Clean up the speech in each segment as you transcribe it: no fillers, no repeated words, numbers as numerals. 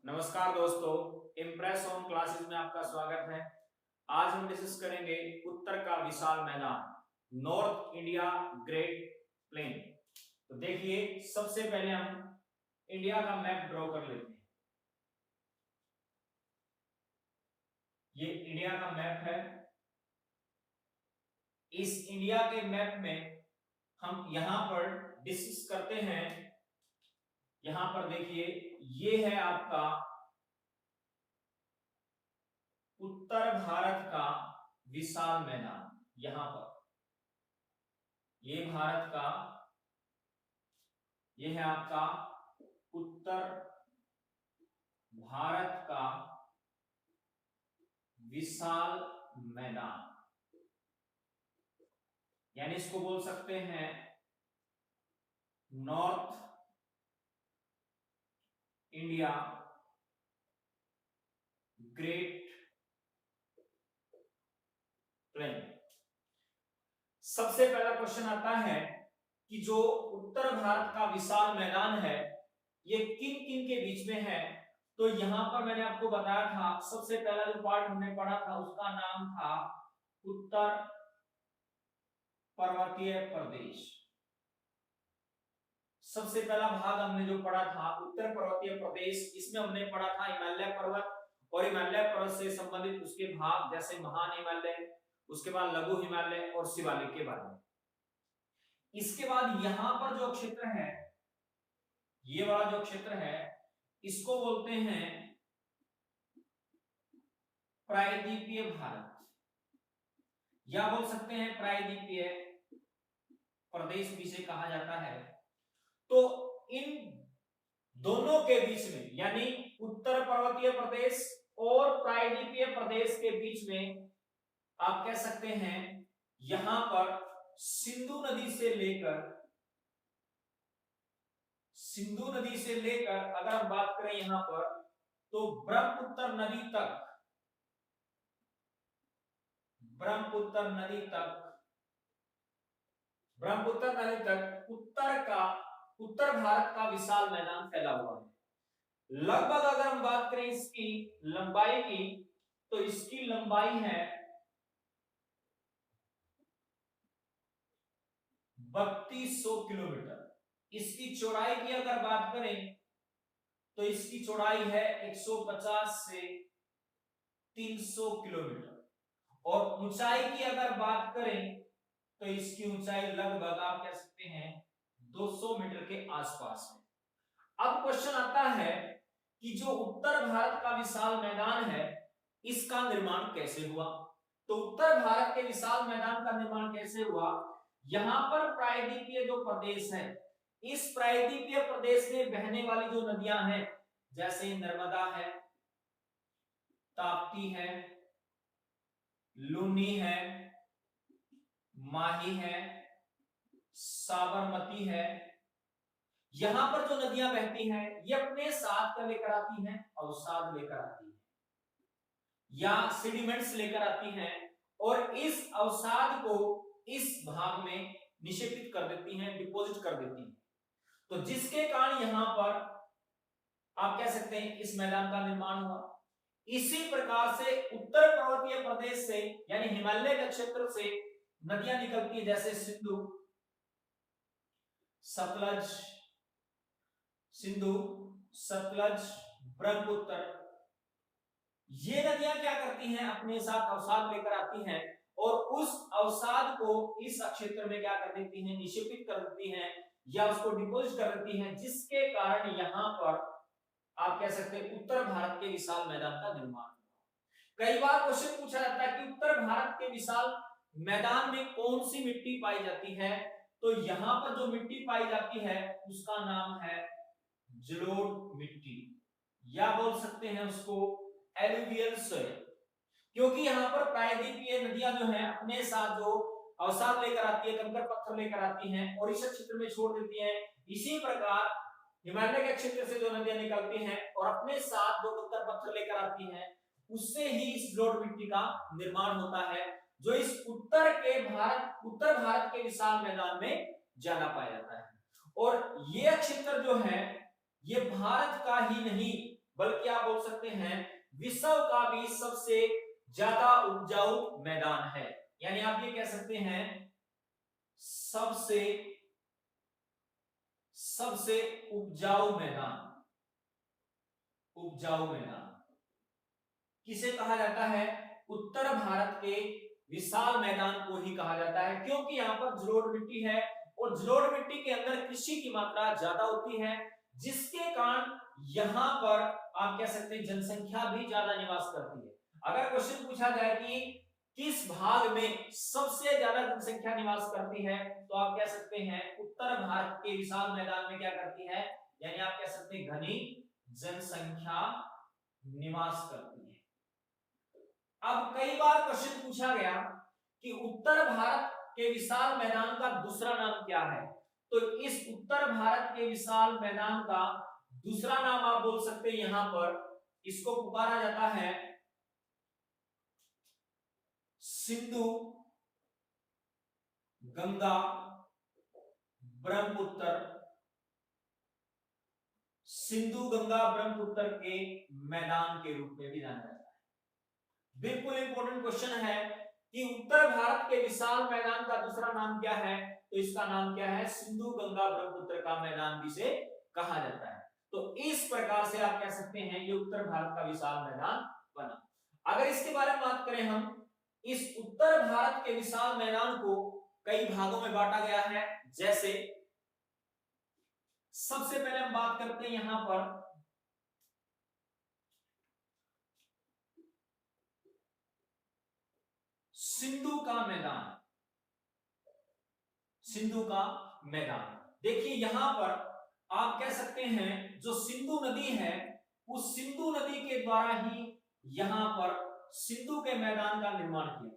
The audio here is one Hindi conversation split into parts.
नमस्कार दोस्तों, इम्प्रेस ऑन क्लासेस में आपका स्वागत है। आज हम डिस्कस करेंगे उत्तर का विशाल मैदान, नॉर्थ इंडिया ग्रेट प्लेन। तो देखिए, सबसे पहले हम इंडिया का मैप ड्रॉ कर लेते हैं। ये इंडिया का मैप है। इस इंडिया के मैप में हम यहां पर डिस्कस करते हैं। यहां पर देखिए, ये है आपका उत्तर भारत का विशाल मैदान। यहां पर ये भारत का, ये है आपका उत्तर भारत का विशाल मैदान, यानी इसको बोल सकते हैं नॉर्थ इंडिया ग्रेट प्लेन। सबसे पहला क्वेश्चन आता है कि जो उत्तर भारत का विशाल मैदान है, ये किन किन के बीच में है। तो यहां पर मैंने आपको बताया था, सबसे पहला जो पार्ट हमने पढ़ा था उसका नाम था उत्तर पर्वतीय प्रदेश। सबसे पहला भाग हमने जो पढ़ा था उत्तर पर्वतीय प्रदेश, इसमें हमने पढ़ा था हिमालय पर्वत और हिमालय पर्वत से संबंधित उसके भाग, जैसे महान हिमालय, उसके बाद लघु हिमालय और शिवालिक के बारे में। इसके बाद यहां पर जो क्षेत्र है, ये वाला जो क्षेत्र है, इसको बोलते हैं प्रायद्वीपीय भारत, या बोल सकते हैं प्रायद्वीपीय प्रदेश भी से कहा जाता है। तो इन दोनों के बीच में, यानी उत्तर पर्वतीय प्रदेश और प्रायद्वीपीय प्रदेश के बीच में आप कह सकते हैं, यहां पर सिंधु नदी से लेकर अगर हम बात करें यहां पर, तो ब्रह्मपुत्र नदी तक उत्तर भारत का विशाल मैदान फैला हुआ है। लगभग अगर हम बात करें इसकी लंबाई की, तो इसकी लंबाई है 3200 किलोमीटर। इसकी चौड़ाई की अगर बात करें, तो इसकी चौड़ाई है 150 से 300 किलोमीटर। और ऊंचाई की अगर बात करें, तो इसकी ऊंचाई लगभग आप कह सकते हैं 200 मीटर के आसपास है। अब क्वेश्चन आता है कि जो उत्तर भारत का विशाल मैदान है, इसका निर्माण कैसे हुआ। तो उत्तर भारत के विशाल मैदान का निर्माण कैसे हुआ, यहां पर प्रायद्वीपीय जो प्रदेश है, इस प्रायद्वीपीय प्रदेश में बहने वाली जो नदियां हैं, जैसे नर्मदा है, ताप्ती है, लूनी है, माही है, साबरमती है, यहां पर जो नदियां बहती हैं, ये अपने साथ क्या लेकर आती हैं, अवसाद लेकर आती हैं या सेडिमेंट्स लेकर आती हैं, और इस अवसाद को इस भाग में निक्षेपित कर देती हैं, डिपॉजिट कर देती हैं। तो जिसके कारण यहां पर आप कह सकते हैं इस मैदान का निर्माण हुआ। इसी प्रकार से उत्तर पर्वतीय प्रदेश से, यानी हिमालय के क्षेत्र से नदियां निकलती है, जैसे सिंधु, सतलज, ब्रह्मपुत्र। ये नदियां क्या करती हैं, अपने साथ अवसाद लेकर आती हैं, और उस अवसाद को इस क्षेत्र में क्या कर देती हैं, निक्षेपित कर देती हैं या उसको डिपोजिट कर देती हैं, जिसके कारण यहां पर आप कह सकते हैं उत्तर भारत के विशाल मैदान का निर्माण हुआ। कई बार क्वेश्चन पूछा जाता है कि उत्तर भारत के विशाल मैदान में कौन सी मिट्टी पाई जाती है। तो यहां पर जो मिट्टी पाई जाती है उसका नाम है जलोढ़ मिट्टी, या बोल सकते हैं उसको एलुवियल सॉइल, क्योंकि यहां पर प्रायद्वीपीय नदियां जो हैं अपने साथ जो अवसाद लेकर आती है, कंकड़ पत्थर लेकर आती हैं और इस क्षेत्र में छोड़ देती हैं। इसी प्रकार हिमालय के क्षेत्र से जो नदियां निकलती हैं और अपने साथ जो कंकड़ पत्थर लेकर आती हैं, उससे ही इस जलोढ़ मिट्टी का निर्माण होता है, जो इस उत्तर भारत के विशाल मैदान में ज्यादा पाया जाता है। और ये क्षेत्र जो है, ये भारत का ही नहीं बल्कि आप बोल सकते हैं विश्व का भी सबसे ज्यादा उपजाऊ मैदान है। यानी आप ये कह सकते हैं सबसे उपजाऊ मैदान। उपजाऊ मैदान किसे कहा जाता है? उत्तर भारत के विशाल मैदान को ही कहा जाता है, क्योंकि यहाँ पर जलोढ़ मिट्टी है और जलोढ़ मिट्टी के अंदर कृषि की मात्रा ज्यादा होती है, जिसके कारण यहाँ पर आप कह सकते हैं जनसंख्या भी ज्यादा निवास करती है। अगर क्वेश्चन पूछा जाए कि किस भाग में सबसे ज्यादा जनसंख्या निवास करती है, तो आप कह सकते हैं उत्तर भारत के विशाल मैदान में क्या करती है, यानी आप कह सकते हैं घनी जनसंख्या निवास करती है। अब कई बार क्वेश्चन पूछा गया कि उत्तर भारत के विशाल मैदान का दूसरा नाम क्या है, तो इस उत्तर भारत के विशाल मैदान का दूसरा नाम आप बोल सकते हैं, यहां पर इसको पुकारा जाता है सिंधु गंगा ब्रह्मपुत्र। सिंधु गंगा ब्रह्मपुत्र के मैदान के रूप में भी जाना जाता है। बिल्कुल इंपॉर्टेंट क्वेश्चन है कि उत्तर भारत के विशाल मैदान का दूसरा नाम क्या है, तो इसका नाम क्या है? सिंधु गंगा ब्रह्मपुत्र का मैदान भी से कहा जाता है। तो इस प्रकार से आप कह सकते हैं ये उत्तर भारत का विशाल मैदान बना। अगर इसके बारे में बात करें हम, इस उत्तर भारत के विशाल मैदान को कई भागों में बांटा गया है। जैसे सबसे पहले हम बात करते हैं यहां पर सिंधु का मैदान। सिंधु का मैदान देखिए, यहां पर आप कह सकते हैं जो सिंधु नदी है, उस सिंधु नदी के द्वारा ही यहां पर सिंधु के मैदान का निर्माण किया।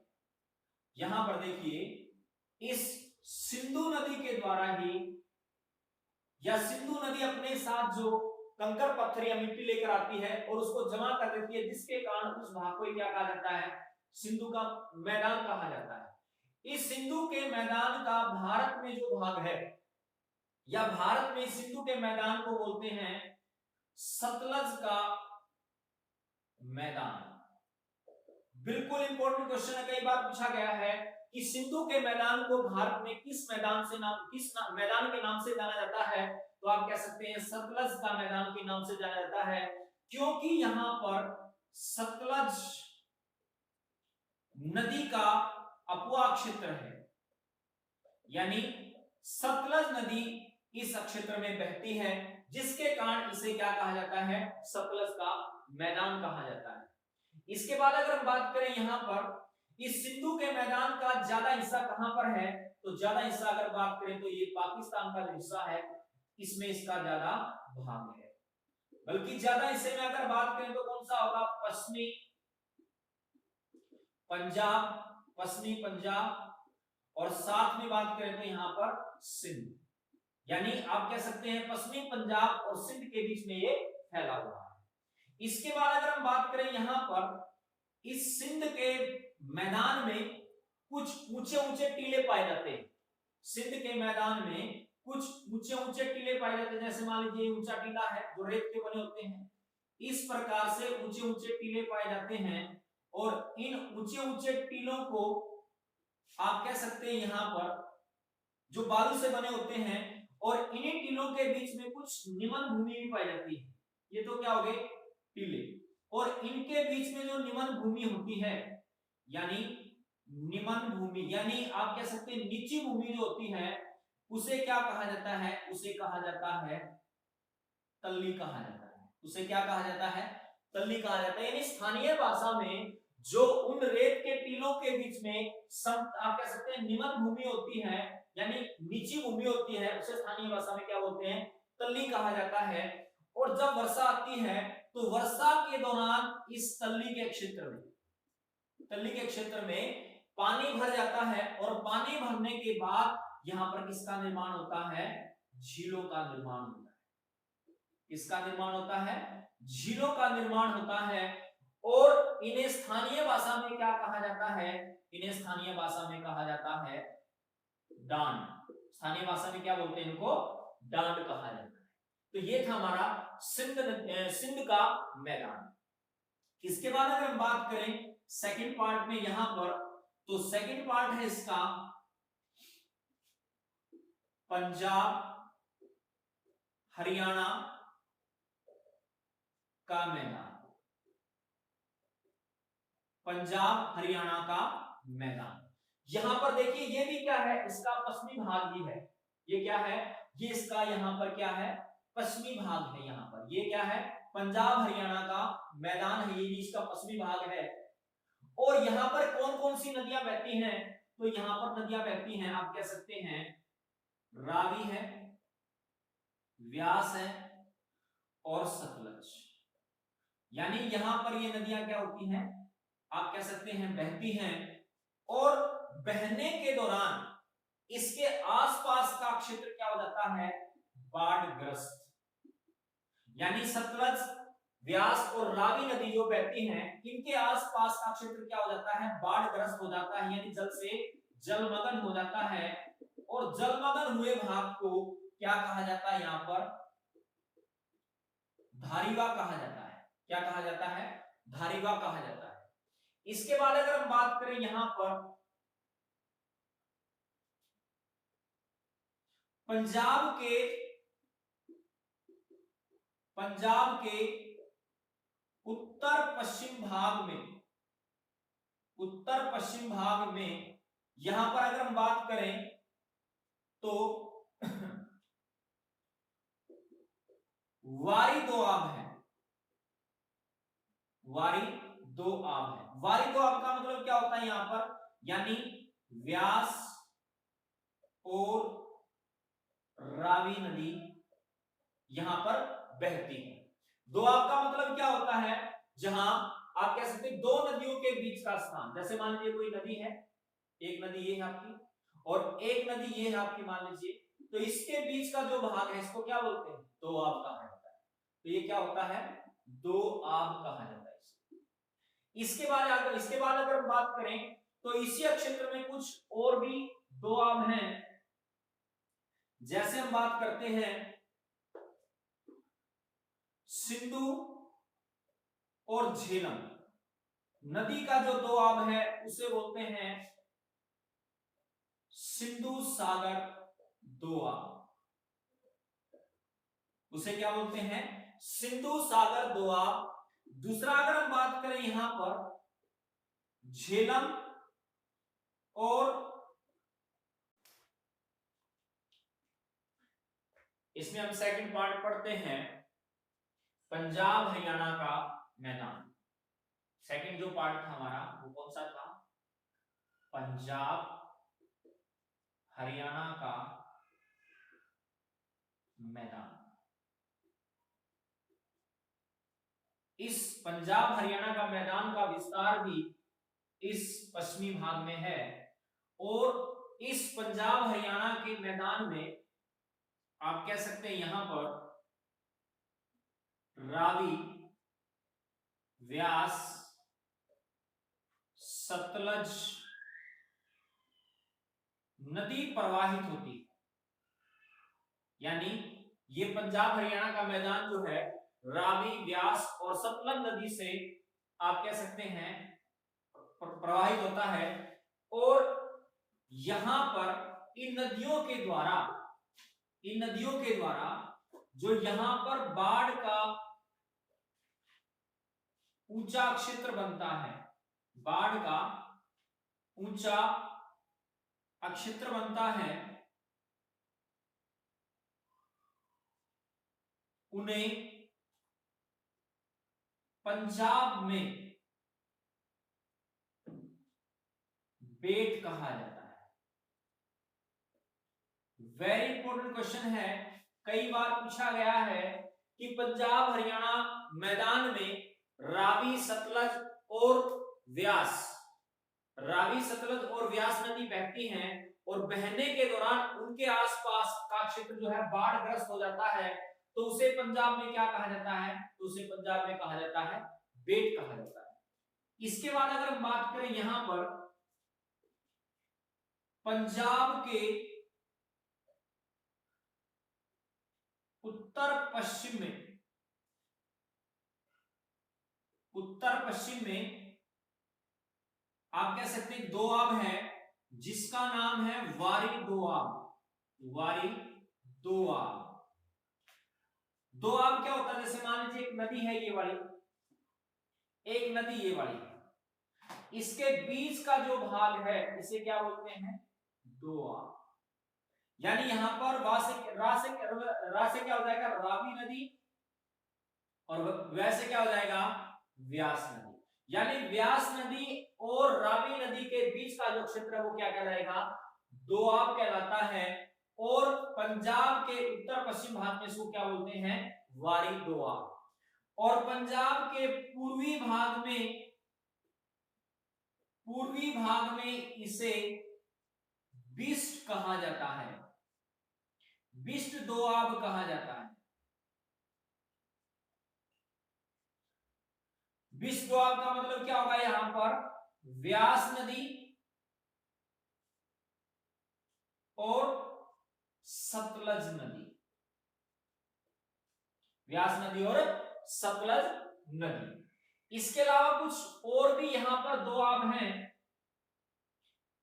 यहां पर देखिए, इस सिंधु नदी के द्वारा ही, या सिंधु नदी अपने साथ जो कंकर पत्थर या मिट्टी लेकर आती है और उसको जमा कर देती है, जिसके कारण उस भाग को क्या कहा जाता है? सिंधु का मैदान कहा जाता है। इस सिंधु के मैदान का भारत में जो भाग है, या भारत में सिंधु के मैदान को बोलते हैं सतलज का मैदान। बिल्कुल इंपॉर्टेंट क्वेश्चन है, कई बार पूछा गया है कि सिंधु के मैदान को भारत में किस मैदान के नाम से जाना जाता है, तो आप कह सकते हैं सतलज का मैदान के नाम से जाना जाता है, क्योंकि यहां पर सतलज नदी का अपवा क्षेत्र है। यानी सतलज नदी इस क्षेत्र में बहती है, जिसके कारण इसे क्या कहा जाता है? सतलज का मैदान कहा जाता है। इसके बाद अगर हम बात करें यहां पर इस सिंधु के मैदान का ज्यादा हिस्सा कहां पर है, तो ज्यादा हिस्सा अगर बात करें तो ये पाकिस्तान का जो हिस्सा है, इसमें इसका ज्यादा भाग है। बल्कि ज्यादा हिस्से में अगर बात करें तो कौन सा होगा? पश्चिमी पंजाब, और साथ में बात करें तो यहां पर सिंध। यानी आप कह सकते हैं पश्चिमी पंजाब और सिंध के बीच में ये फैला हुआ है। इसके बाद अगर हम बात करें यहां पर इस सिंध के मैदान में कुछ ऊंचे ऊंचे टीले पाए जाते हैं। सिंध के मैदान में कुछ ऊंचे ऊंचे टीले पाए जाते हैं, जैसे मान लीजिए ऊंचा टीला है जो रेत के बने होते हैं। इस प्रकार से ऊंचे ऊंचे टीले पाए जाते हैं, और इन ऊंचे ऊंचे टीलों को आप कह सकते हैं यहां पर जो बालू से बने होते हैं, और इन्हीं टीलों के बीच में कुछ निमन भूमि भी पाई जाती है। ये तो क्या हो गए? टीले। और इनके बीच में जो निमन भूमि होती है, यानी निमन भूमि, यानी आप कह सकते हैं नीची भूमि जो होती है, उसे क्या कहा जाता है? उसे कहा जाता है तल्ली कहा जाता है। उसे क्या कहा जाता है? तल्ली कहा जाता है। यानी स्थानीय भाषा में जो उन रेत के टीलों के बीच में आप कह सकते हैं निमन भूमि होती है, यानी नीची भूमि होती है, उसे स्थानीय भाषा में क्या बोलते हैं? तल्ली कहा जाता है। और जब वर्षा आती है तो वर्षा के दौरान इस तल्ली के क्षेत्र में पानी भर जाता है, और पानी भरने के बाद यहां पर किसका निर्माण होता है? झीलों का निर्माण होता है। किसका निर्माण होता है? झीलों का निर्माण होता है। और इन्हें स्थानीय भाषा में क्या कहा जाता है? इन्हें स्थानीय भाषा में कहा जाता है डांड। स्थानीय भाषा में क्या बोलते हैं इनको? डांड कहा जाता है। तो ये था हमारा सिंध का मैदान। इसके बाद अगर हम बात करें सेकंड पार्ट में यहां पर, तो सेकंड पार्ट है इसका पंजाब हरियाणा का मैदान। पंजाब हरियाणा का मैदान, यहां पर देखिए ये भी क्या है, इसका पश्चिमी भाग ही है। ये क्या है, ये इसका यहां पर क्या है, पश्चिमी भाग है। यहां पर ये क्या है, पंजाब हरियाणा का मैदान है, ये भी इसका पश्चिमी भाग है। और यहां पर कौन कौन सी नदियां बहती हैं, तो यहां पर नदियां बहती हैं, आप कह सकते हैं रावी है, व्यास है और सतलज। यानी यहां पर ये नदियां क्या होती हैं, आप कह सकते हैं बहती हैं। और बहने के दौरान इसके आसपास का क्षेत्र क्या हो जाता है, बाढ़ग्रस्त। यानी सतलज, व्यास और रावी नदी जो बहती हैं, इनके आसपास का क्षेत्र क्या हो जाता है, बाढ़ग्रस्त हो जाता है, यानी जल से जलमग्न हो जाता है। और जलमग्न हुए भाग को क्या कहा जाता है, यहां पर धारीवा कहा जाता है। क्या कहा जाता है, धारीवा कहा जाता है। इसके बाद अगर हम बात करें यहां पर पंजाब के उत्तर पश्चिम भाग में यहां पर अगर हम बात करें तो वारी दोआब है। वारी दोआब है। वारी दोआब का मतलब क्या होता है यहां पर, यानी व्यास और रावी नदी यहां पर बहती है। दोआब का मतलब क्या होता है, जहां आप कह सकते हैं दो नदियों के बीच का स्थान। जैसे मान लीजिए कोई नदी है, एक नदी ये है आपकी और एक नदी ये है आपकी, मान लीजिए, तो इसके बीच का जो भाग है इसको क्या बोलते हैं, दोआब कहा जाता है। तो ये क्या होता है, दोआब कहा जाता है। इसके बाद अगर हम बात करें तो इसी क्षेत्र में कुछ और भी दोआब हैं। जैसे हम बात करते हैं सिंधु और झेलम नदी का जो दोआब है उसे बोलते हैं सिंधु सागर दोआब। उसे क्या बोलते हैं, सिंधु सागर दोआब। दूसरा अगर हम बात करें यहां पर झेलम और इसमें हम सेकंड पार्ट पढ़ते हैं पंजाब हरियाणा का मैदान। सेकंड जो पार्ट था हमारा वो कौन सा था, पंजाब हरियाणा का मैदान। इस पंजाब हरियाणा का मैदान का विस्तार भी इस पश्चिमी भाग में है। और इस पंजाब हरियाणा के मैदान में आप कह सकते हैं यहां पर रावी, व्यास, सतलज नदी प्रवाहित होती है। यानी ये पंजाब हरियाणा का मैदान जो है रावी, व्यास और सतलज नदी से आप कह सकते हैं प्रवाहित होता है। और यहां पर इन नदियों के द्वारा जो यहां पर बाढ़ का ऊंचा क्षेत्र बनता है, बाढ़ का ऊंचा क्षेत्र बनता है, उन्हें पंजाब में बेट कहा जाता है। वेरी इंपॉर्टेंट क्वेश्चन है, कई बार पूछा गया है कि पंजाब हरियाणा मैदान में रावी, सतलज और व्यास नदी बहती हैं और बहने के दौरान उनके आसपास का क्षेत्र जो है बाढ़ग्रस्त हो जाता है, तो उसे पंजाब में क्या कहा जाता है, तो उसे पंजाब में कहा जाता है बेट कहा जाता है। इसके बाद अगर हम बात करें यहां पर पंजाब के उत्तर पश्चिम में आप कह सकते हैं दोआब है, जिसका नाम है वारी दोआब। दोआब क्या होता है, जैसे मान लीजिए एक नदी है, ये वाली एक नदी, ये वाली, इसके बीच का जो भाग है इसे क्या बोलते हैं, दोआब। यानी यहां पर रा से क्या हो जाएगा, रावी नदी, और वैसे क्या हो जाएगा, व्यास नदी। यानी व्यास नदी और रावी नदी के बीच का जो क्षेत्र है वो क्या कहलाएगा, दोआब कहलाता है। और पंजाब के उत्तर पश्चिम भाग में इसको क्या बोलते हैं, वारी दोआब। और पंजाब के पूर्वी भाग में इसे बिस्ट कहा जाता है, बिस्ट दोआब कहा जाता है। बिस्ट दोआब का मतलब क्या होगा, यहां पर व्यास नदी और सतलज नदी, व्यास नदी और सतलज नदी। इसके अलावा कुछ और भी यहां पर दोआब हैं,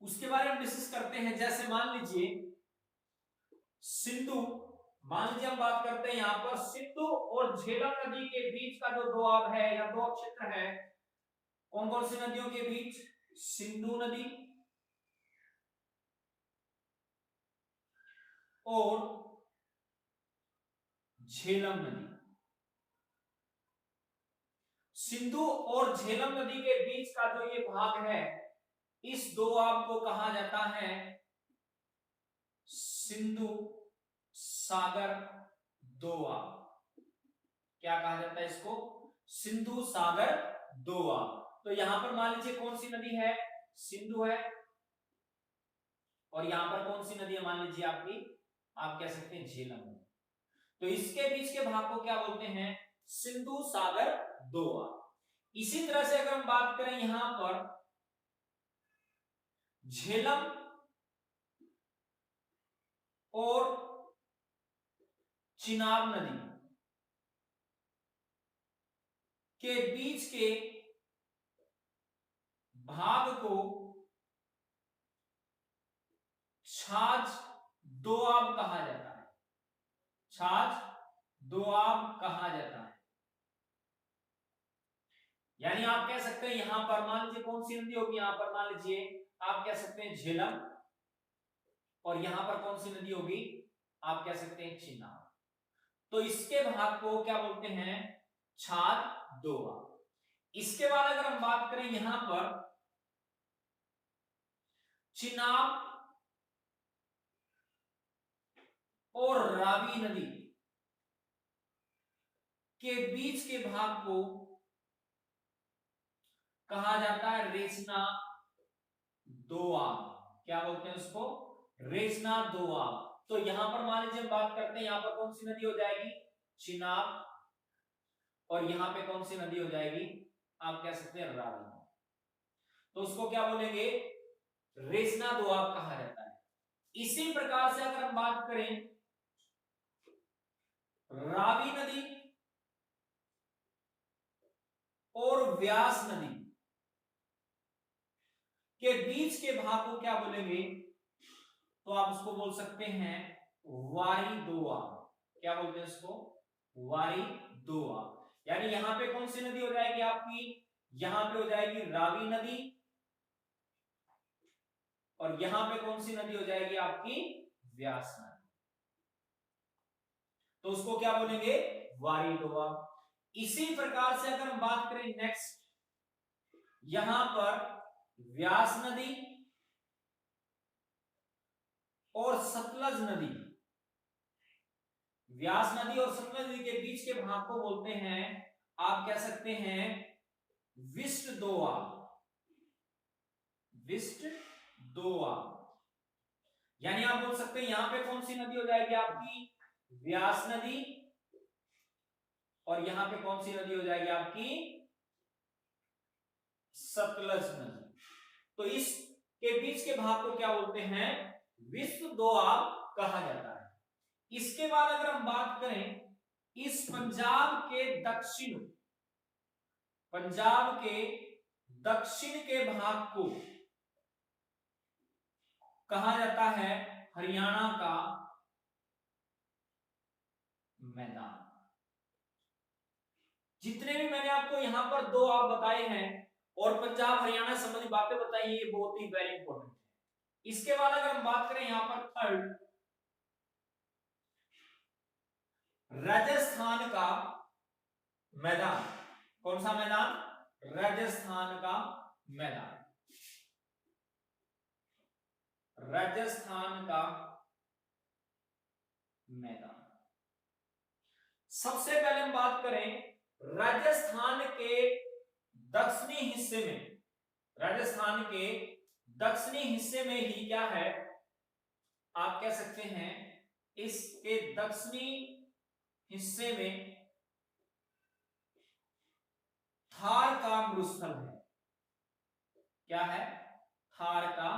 उसके बारे में डिस्कस करते हैं। जैसे मान लीजिए सिंधु, मान लीजिए हम बात करते हैं यहां पर सिंधु और झेलम नदी के बीच का जो दोआब है या दो क्षेत्र है, कौन कौन सी नदियों के बीच, सिंधु नदी और झेलम नदी। सिंधु और झेलम नदी के बीच का जो ये भाग है, इस दोआब को कहा जाता है सिंधु सागर दोआब। क्या कहा जाता है इसको, सिंधु सागर दोआब। तो यहां पर मान लीजिए कौन सी नदी है, सिंधु है, और यहां पर कौन सी नदी है, मान लीजिए आपकी, आप कह सकते हैं झेलम। तो इसके बीच के भाग को क्या बोलते हैं, सिंधु सागर दोआब। इसी तरह से अगर हम बात करें यहां पर झेलम और चिनाब नदी के बीच के भाग को छाछ दोआब कहा जाता है, छाछ दोआब कहा जाता है। यानी आप कह सकते हैं यहां पर मान लीजिए कौन सी नदी होगी, यहां पर मान लीजिए आप कह सकते हैं झेलम, और यहां पर कौन सी नदी होगी, आप कह सकते हैं चिनाब। तो इसके भाग को क्या बोलते हैं, छाछ दोआब। इसके बाद अगर हम बात करें यहां पर चिनाब और रावी नदी के बीच के भाग को कहा जाता है रेचना दोआब। क्या बोलते हैं उसको, रेचना दोआब। तो यहां पर मान लीजिए हम बात करते हैं, यहां पर कौन सी नदी हो जाएगी, चिनाब, और यहां पे कौन सी नदी हो जाएगी, आप कह सकते हैं रावी। तो उसको क्या बोलेंगे, रेचना दोआब कहा जाता है। इसी प्रकार से अगर हम बात करें रावी नदी और व्यास नदी के बीच के भाग को क्या बोलेंगे, तो आप उसको बोल सकते हैं वारी दोआब। क्या बोलते हैं उसको, वारी दोआब। यानी यहां पे कौन सी नदी हो जाएगी आपकी, यहां पे हो जाएगी रावी नदी, और यहां पे कौन सी नदी हो जाएगी आपकी, व्यास नदी। तो उसको क्या बोलेंगे, वारी दोआब। इसी प्रकार से अगर हम बात करें नेक्स्ट, यहां पर व्यास नदी और सतलज नदी, व्यास नदी और सतलज नदी के बीच के भाग को बोलते हैं, आप कह सकते हैं विस्ट दोआब, विस्ट दोआब। यानी आप बोल सकते हैं यहां पे कौन सी नदी हो जाएगी आपकी, व्यास नदी, और यहां पे कौन सी नदी हो जाएगी आपकी, सतलज नदी। तो इसके बीच के भाग को क्या बोलते हैं, विश्व दोआब कहा जाता है। इसके बाद अगर हम बात करें इस पंजाब के दक्षिण के भाग को कहा जाता है हरियाणा का मैदान। जितने भी मैंने आपको यहां पर दो आप बताए हैं और पंजाब हरियाणा संबंधी बातें बताई, ये बहुत ही वेरी इंपॉर्टेंट है। इसके बाद अगर हम बात करें यहां पर थर्ड, राजस्थान का मैदान। कौन सा मैदान? राजस्थान का मैदान। राजस्थान का मैदान। सबसे पहले हम बात करें राजस्थान के दक्षिणी हिस्से में, राजस्थान के दक्षिणी हिस्से में ही क्या है, आप कह सकते हैं इसके दक्षिणी हिस्से में थार का मरुस्थल है। क्या है? थार का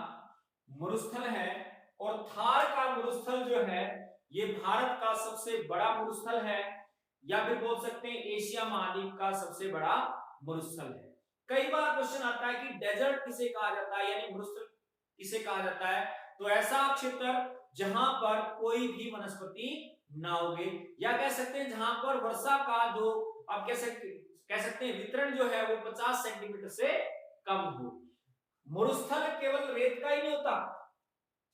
मरुस्थल है। और थार का मरुस्थल जो है ये भारत का सबसे बड़ा मरुस्थल है, या फिर बोल सकते हैं एशिया महाद्वीप का सबसे बड़ा मरुस्थल है। कई बार क्वेश्चन आता है कि डेजर्ट किसे कहा जाता है, यानी मरुस्थल किसे कहा जाता है? तो ऐसा क्षेत्र जहां पर कोई भी वनस्पति ना उगे, या कह सकते हैं जहां पर वर्षा का जो आप कह सकते हैं वितरण जो है वो 50 सेंटीमीटर से कम हो। मरुस्थल केवल रेत का ही नहीं होता,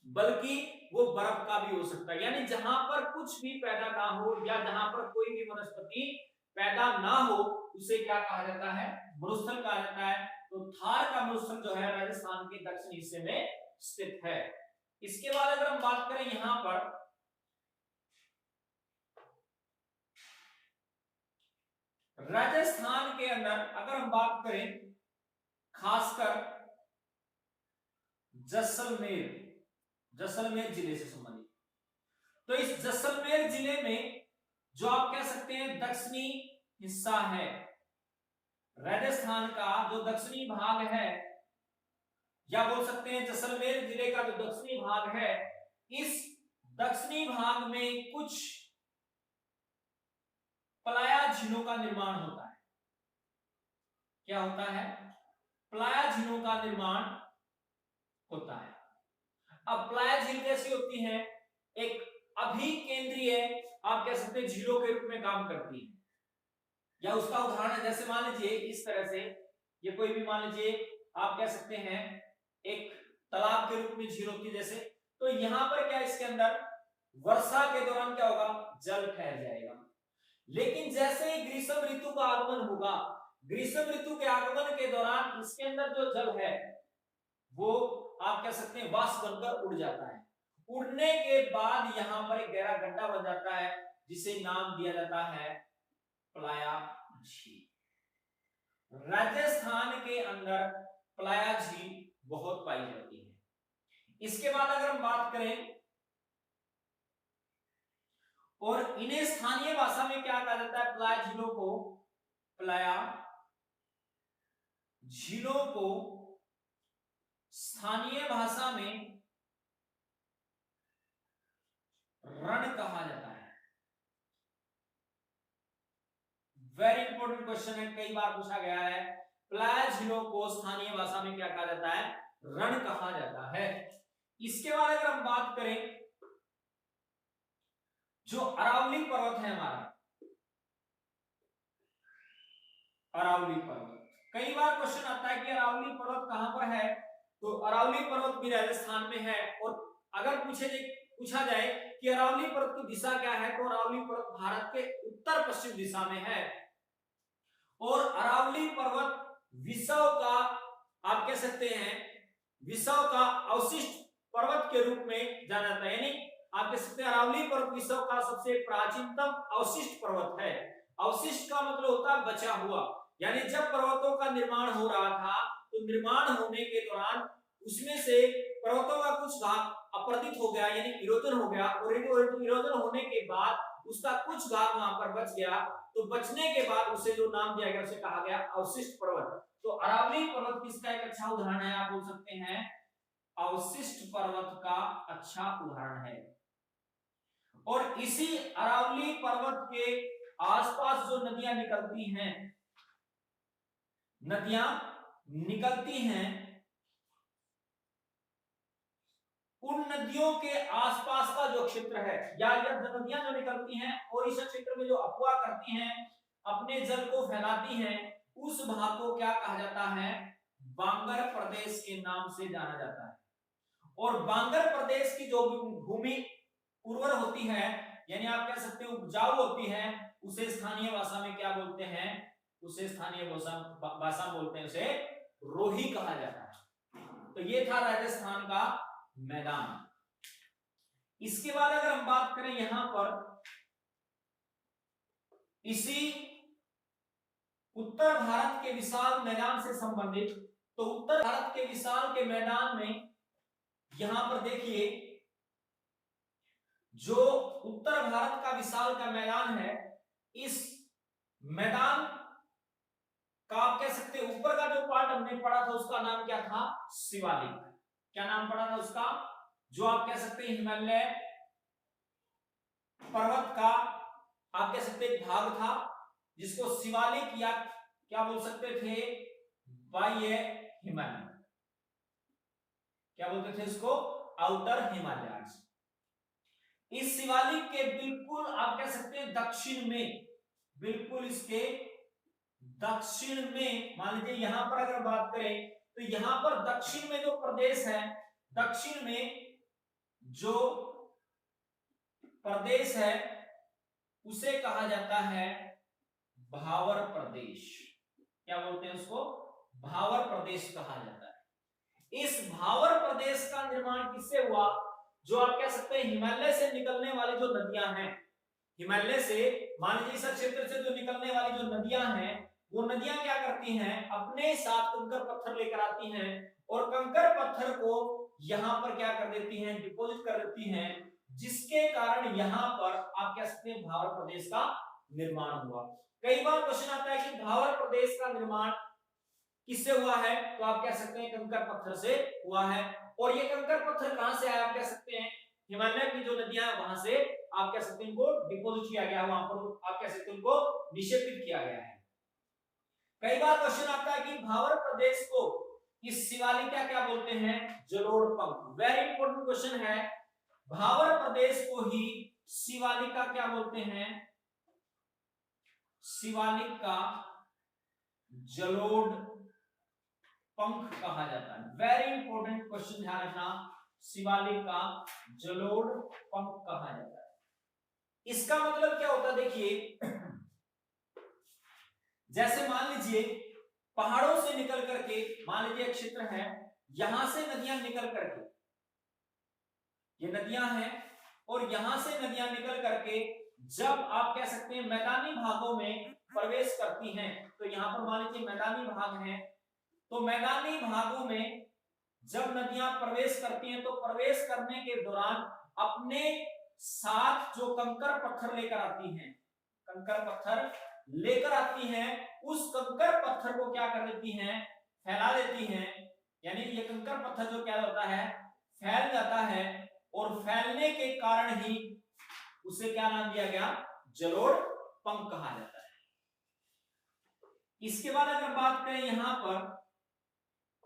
बल्कि वो बर्फ का भी हो सकता है, यानी जहां पर कुछ भी पैदा ना हो या जहां पर कोई भी वनस्पति पैदा ना हो उसे क्या कहा जाता है? मरुस्थल कहा जाता है। तो थार का मरुस्थल जो है राजस्थान के दक्षिणी हिस्से में स्थित है। इसके बाद अगर हम बात करें यहां पर राजस्थान के अंदर, अगर हम बात करें खासकर जैसलमेर जिले से संबंधित, तो इस जैसलमेर जिले में जो आप कह सकते हैं दक्षिणी हिस्सा है, राजस्थान का जो दक्षिणी भाग है, या बोल सकते हैं जैसलमेर जिले का जो दक्षिणी भाग है, इस दक्षिणी भाग में कुछ प्लाया झीलों का निर्माण होता है। क्या होता है? प्लाया झीलों का निर्माण होता है। अब प्लाया झील कैसी होती है? एक अभिकेंद्रीय आप कह सकते हैं झीलों के रूप में काम करती है, या उसका उदाहरण है जैसे मान लीजिए इस तरह से, ये कोई भी मान लीजिए आप कह सकते हैं एक तालाब के रूप में झील होती है जैसे, तो यहां पर क्या इसके अंदर वर्षा के दौरान क्या होगा? जल ठहर जाएगा। लेकिन जैसे ही ग्रीष्म ऋतु का आगमन होगा, ग्रीष्म ऋतु के आगमन के दौरान इसके अंदर जो जल है वो आप कह सकते हैं वाष्प बनकर उड़ जाता है। उड़ने के बाद यहां पर एक गहरा गड्ढा बन जाता है जिसे नाम दिया जाता है प्लाया झील। राजस्थान के अंदर प्लाया झील बहुत पाई जाती है। इसके बाद अगर हम बात करें, और इन्हें स्थानीय भाषा में क्या कहा जाता है? प्लाया झीलों को, प्लाया झीलों को स्थानीय भाषा में रण कहा जाता है। वेरी इंपॉर्टेंट क्वेश्चन है, कई बार पूछा गया है। प्लाया झीलों को स्थानीय भाषा में क्या कहा जाता है? रण कहा जाता है। इसके बाद अगर हम बात करें जो अरावली पर्वत है हमारा, अरावली पर्वत, कई बार क्वेश्चन आता है कि अरावली पर्वत कहां पर है? तो अरावली पर्वत भी राजस्थान में है। और अगर पूछा जाए कि अरावली पर्वत की दिशा क्या है, तो अरावली पर्वत भारत के उत्तर पश्चिम दिशा में है। और अरावली पर्वत विश्व का आप कह सकते हैं विश्व का अवशिष्ट पर्वत के रूप में जाना जाता है, यानी आप कह सकते हैं अरावली पर्वत विश्व का सबसे प्राचीनतम अवशिष्ट पर्वत है। अवशिष्ट का मतलब होता है बचा हुआ, यानी जब पर्वतों का निर्माण हो रहा था तो निर्माण होने के दौरान उसमें से पर्वतों का कुछ भाग अपरदित हो गया, यानी इरोजन हो गया, और इरोजन होने के बाद उसका कुछ भाग वहां पर बच गया। तो बचने के बाद उसे जो नाम दिया गया उसे कहा गया अवशिष्ट पर्वत। तो अरावली पर्वत किसका एक अच्छा उदाहरण है? आप बोल सकते हैं अवशिष्ट पर्वत का अच्छा उदाहरण है। और इसी अरावली पर्वत के आसपास जो नदियां निकलती हैं, नदियां निकलती हैं, उन नदियों के आसपास का जो क्षेत्र है, या यह नदियां जो निकलती हैं और इस क्षेत्र में जो अफवाह करती हैं, अपने जल को फैलाती हैं, उस भाग को क्या कहा जाता है? बांगर प्रदेश के नाम से जाना जाता है। और बांगर प्रदेश की जो भूमि उर्वर होती है, यानी आप कह सकते हो उपजाऊ होती है, उसे स्थानीय भाषा में क्या बोलते हैं? उसे स्थानीय भाषा बोलते हैं, उसे रोही कहा जाता है। तो ये था राजस्थान का मैदान। इसके बाद अगर हम बात करें यहां पर इसी उत्तर भारत के विशाल मैदान से संबंधित, तो उत्तर भारत के विशाल के मैदान में यहां पर देखिए, जो उत्तर भारत का विशाल का मैदान है, इस मैदान का आप कह सकते हैं ऊपर का जो पार्ट हमने पढ़ा था उसका नाम क्या था? शिवालिक। क्या नाम पढ़ा था उसका? जो आप कह सकते हैं हिमालय पर्वत का आप कह सकते एक भाग था, जिसको शिवालिक या क्या बोल सकते थे? बाह्य हिमालय। क्या बोलते थे इसको? Outer Himalayas. इस शिवालिक के बिल्कुल आप कह सकते हैं दक्षिण में, बिल्कुल इसके दक्षिण में, मान लीजिए यहां पर अगर बात करें तो यहां पर दक्षिण में जो प्रदेश है, दक्षिण में जो प्रदेश है उसे कहा जाता है भावर प्रदेश। क्या बोलते हैं उसको? भावर प्रदेश कहा जाता है। इस भावर प्रदेश का निर्माण किससे हुआ? जो आप कह सकते हैं हिमालय से निकलने वाली जो नदियां हैं, हिमालय से मान लीजिए इस क्षेत्र से जो निकलने वाली जो नदियां हैं, वो नदियां क्या करती हैं? अपने साथ कंकर पत्थर लेकर आती हैं और कंकर पत्थर को यहां पर क्या कर देती हैं? डिपॉजिट कर देती हैं, जिसके कारण यहां पर आप कह सकते हैं भावर प्रदेश का निर्माण हुआ। कई बार क्वेश्चन आता है कि भावर प्रदेश का निर्माण किससे हुआ है? तो आप कह सकते हैं कंकर पत्थर से हुआ है। और ये कंकर पत्थर कहां से आया? आप कह सकते हैं हिमालय की जो नदियां हैं वहां से आप कह सकते हैं इनको डिपॉजिट किया गया, वहां पर आप कह सकते हैं उनको निक्षेपित किया गया है। कई बार क्वेश्चन आता है कि भावर प्रदेश को इस शिवालिक क्या बोलते हैं? जलोढ़ पंख। वेरी इंपॉर्टेंट क्वेश्चन है। भावर प्रदेश को ही शिवालिक का क्या बोलते हैं? शिवालिक का जलोढ़ पंख कहा जाता है। वेरी इंपॉर्टेंट क्वेश्चन, ध्यान रखना, शिवालिक का जलोढ़ पंख कहा जाता है। इसका मतलब क्या होता है? देखिए, जैसे मान लीजिए पहाड़ों से निकल करके, मान लीजिए एक क्षेत्र है, यहां से नदियां निकल करके, ये नदियां हैं और यहां से नदियां निकल करके जब आप कह सकते हैं मैदानी भागों में प्रवेश करती हैं, तो यहां पर मान लीजिए मैदानी भाग है, तो मैदानी भागों में जब नदियां प्रवेश करती हैं तो प्रवेश करने के दौरान अपने साथ जो कंकर पत्थर लेकर आती हैं, कंकर पत्थर लेकर आती हैं, उस कंकर पत्थर को क्या कर देती हैं? फैला देती हैं। यानी ये कंकर पत्थर जो क्या होता है? फैल जाता है, और फैलने के कारण ही उसे क्या नाम दिया गया? जलोढ़ पंख कहा जाता है। इसके बाद अगर बात करें यहां पर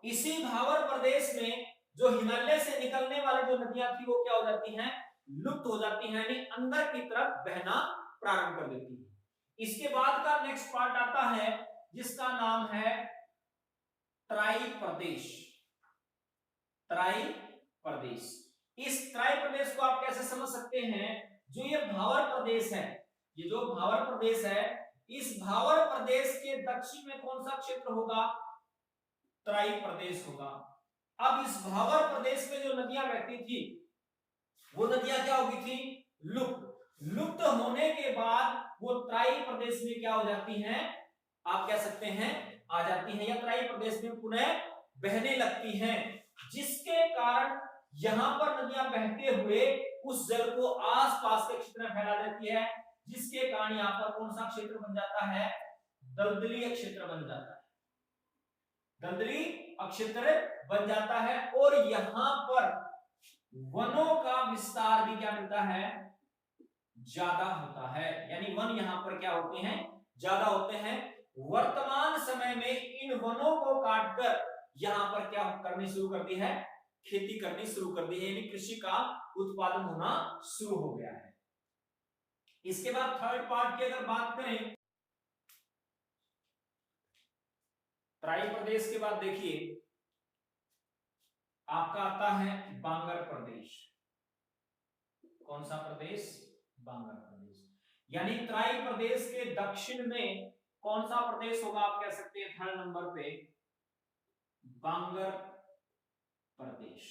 इसी भावर प्रदेश में जो हिमालय से निकलने वाली जो नदियां थी वो क्या हो जाती हैं? लुप्त हो जाती हैं, यानी अंदर की तरफ बहना प्रारंभ कर देती है। इसके बाद का नेक्स्ट पार्ट आता है जिसका नाम है तराई प्रदेश। तराई प्रदेश। इस तराई प्रदेश को आप कैसे समझ सकते हैं? जो ये भावर प्रदेश है, ये जो भावर प्रदेश है, इस भावर प्रदेश के दक्षिण में कौन सा क्षेत्र होगा? तराई प्रदेश होगा। अब इस भावर प्रदेश में जो नदियां बहती थी वो नदियां क्या हो गई थी? लुप्त होने के बाद वो तराई प्रदेश में क्या हो जाती हैं? आप कह सकते हैं आ जाती हैं, या तराई प्रदेश में पुनः बहने लगती हैं, जिसके कारण यहां पर नदियां बहते हुए उस जल को आसपास के क्षेत्र में फैला देती है, जिसके कारण यहां पर कौन सा क्षेत्र बन जाता है? दलदलीय क्षेत्र बन जाता है। दलदली क्षेत्र बन जाता है और यहां पर वनों का विस्तार भी क्या मिलता है? ज्यादा होता है, यानी वन यहाँ पर क्या होते हैं, ज्यादा होते हैं। वर्तमान समय में इन वनों को काटकर यहाँ पर क्या करनी शुरू कर दी है, खेती करनी शुरू कर दी है, यानी कृषि का उत्पादन होना शुरू हो गया है। इसके बाद थर्ड पार्ट की अगर बात करें, तराई प्रदेश के बाद देखिए आपका आता है बांगर प्रदेश। कौन सा प्रदेश, बांगर प्रदेश। यानी तराई प्रदेश के दक्षिण में कौन सा प्रदेश होगा, आप कह सकते हैं थर्ड नंबर पे बांगर प्रदेश।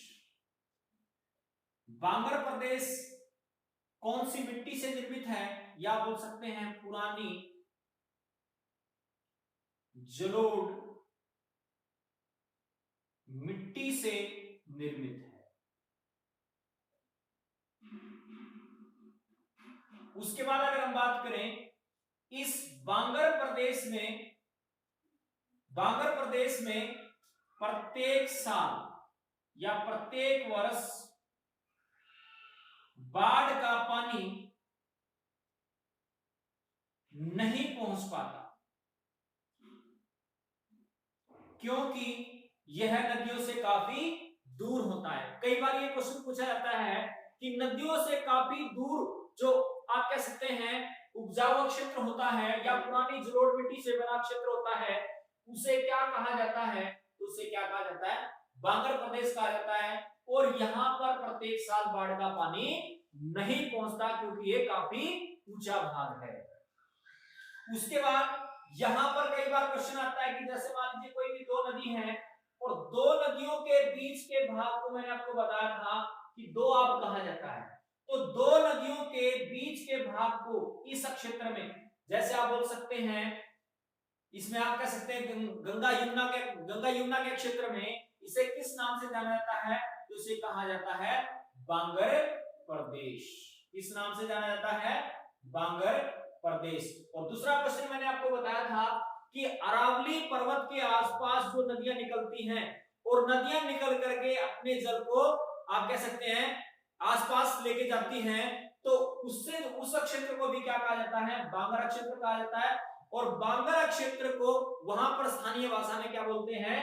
बांगर प्रदेश कौन सी मिट्टी से निर्मित है, या बोल सकते हैं पुरानी जलोढ़ मिट्टी से निर्मित है। उसके बाद अगर हम बात करें, इस बांगर प्रदेश में प्रत्येक साल या प्रत्येक वर्ष बाढ़ का पानी नहीं पहुंच पाता, क्योंकि यह नदियों से काफी दूर होता है। कई बार ये क्वेश्चन पूछा जाता है कि नदियों से काफी दूर जो आप कह सकते हैं उपजाऊ क्षेत्र होता है या पुरानी जलोढ़ मिट्टी से बना क्षेत्र होता है, उसे क्या कहा जाता है, उसे क्या कहा जाता है, बांगर प्रदेश कहा जाता है। और यहाँ पर प्रत्येक साल बाढ़ का पानी नहीं पहुंचता, क्योंकि ये काफी ऊंचा भाग है। उसके बाद यहाँ पर कई बार क्वेश्चन आता है कि जैसे मान लीजिए कोई भी दो नदी है और दो नदियों के बीच के भाग को मैंने आपको बताया था कि दोआब कहा जाता है, तो दो नदियों के बीच के भाग को इस क्षेत्र में, जैसे आप बोल सकते हैं इसमें आप कह सकते हैं गंगा यमुना के क्षेत्र में इसे किस नाम से जाना जाता है, तो इसे कहा जाता है बांगर प्रदेश। किस नाम से जाना जाता है, बांगर प्रदेश। और दूसरा क्वेश्चन मैंने आपको बताया था कि अरावली पर्वत के आसपास जो नदियां निकलती हैं और नदियां निकल करके अपने जल को आप कह सकते हैं आसपास लेके जाती हैं, तो उससे उस क्षेत्र को भी क्या कहा जाता है, बांगर क्षेत्र कहा जाता है। और बांगर क्षेत्र को वहां पर स्थानीय भाषा में क्या बोलते हैं,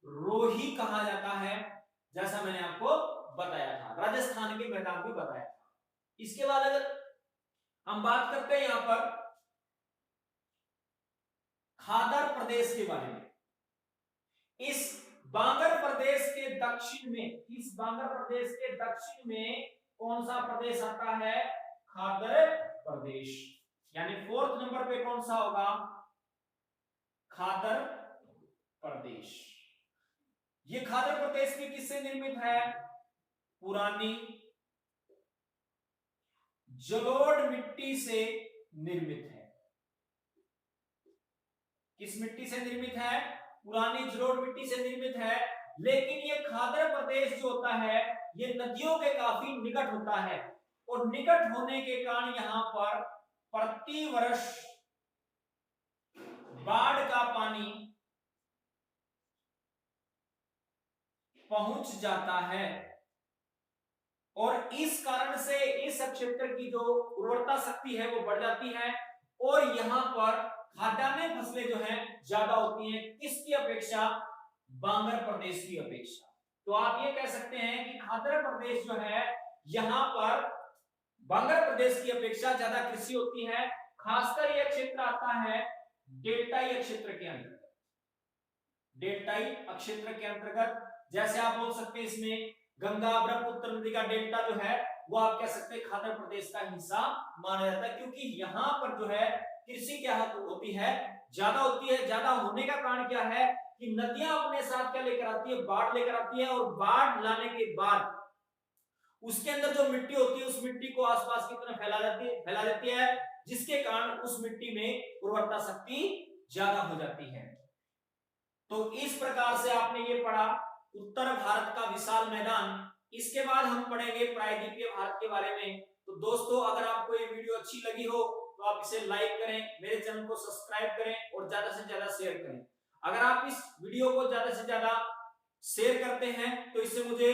रोही कहा जाता है, जैसा मैंने आपको बताया था, राजस्थान के मैदान भी बताया था। इसके बाद अगर हम बात करते हैं यहां पर खादर प्रदेश के बारे में, इस बांगर प्रदेश के दक्षिण में, इस बांगर प्रदेश के दक्षिण में कौन सा प्रदेश आता है, खादर प्रदेश। यानी फोर्थ नंबर पे कौन सा होगा, खादर प्रदेश। ये खादर प्रदेश भी किससे निर्मित है, पुरानी जलोढ़ मिट्टी से निर्मित है। किस मिट्टी से निर्मित है, पुरानी जलोढ़ मिट्टी से निर्मित है। लेकिन ये खादर प्रदेश जो होता है ये नदियों के काफी निकट होता है, और निकट होने के कारण यहां पर प्रति वर्ष बाढ़ का पानी पहुंच जाता है, और इस कारण से इस क्षेत्र की जो उर्वरता शक्ति है वो बढ़ जाती है, और यहां पर खाद्यान्य फसलें जो हैं ज्यादा होती हैं। किसकी अपेक्षा, बांगर प्रदेश की अपेक्षा। तो आप ये कह सकते हैं कि खादर प्रदेश जो है यहां पर बांगर प्रदेश की अपेक्षा ज्यादा कृषि होती है। खासकर यह क्षेत्र आता है डेल्टाई क्षेत्र के अंतर्गत, डेल्टाई क्षेत्र के अंतर्गत। जैसे आप बोल सकते हैं इसमें गंगा ब्रह्मपुत्र नदी का डेल्टा जो है वो आप कह सकते हैं खादर प्रदेश का हिस्सा माना जाता है, क्योंकि यहाँ पर जो है कृषि क्या होती है, ज्यादा होती है। ज्यादा होने का कारण क्या है कि नदियां अपने साथ क्या लेकर आती है, बाढ़ लेकर आती है, और बाढ़ लाने के बाद उसके अंदर जो मिट्टी होती है उस मिट्टी को आसपास की तरफ फैला देती है, जिसके कारण उस मिट्टी में उर्वरता शक्ति ज्यादा हो जाती है। तो इस प्रकार से आपने ये पढ़ा उत्तर भारत का विशाल मैदान। इसके बाद हम पढ़ेंगे प्रायद्वीपीय भारत के बारे में। तो दोस्तों अगर आपको ये वीडियो अच्छी लगी हो तो आप इसे लाइक करें, मेरे चैनल को सब्सक्राइब करें और ज्यादा से ज्यादा शेयर करें। अगर आप इस वीडियो को ज्यादा से ज्यादा शेयर करते हैं तो इससे मुझे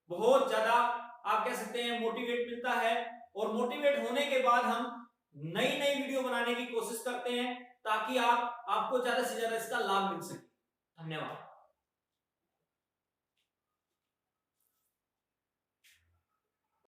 बहुत ज्यादा आप कह सकते हैं मोटिवेट मिलता है, और मोटिवेट होने के बाद हम नई नई वीडियो बनाने की कोशिश करते हैं ताकि आपको ज्यादा से ज्यादा इसका लाभ मिल सके। धन्यवाद।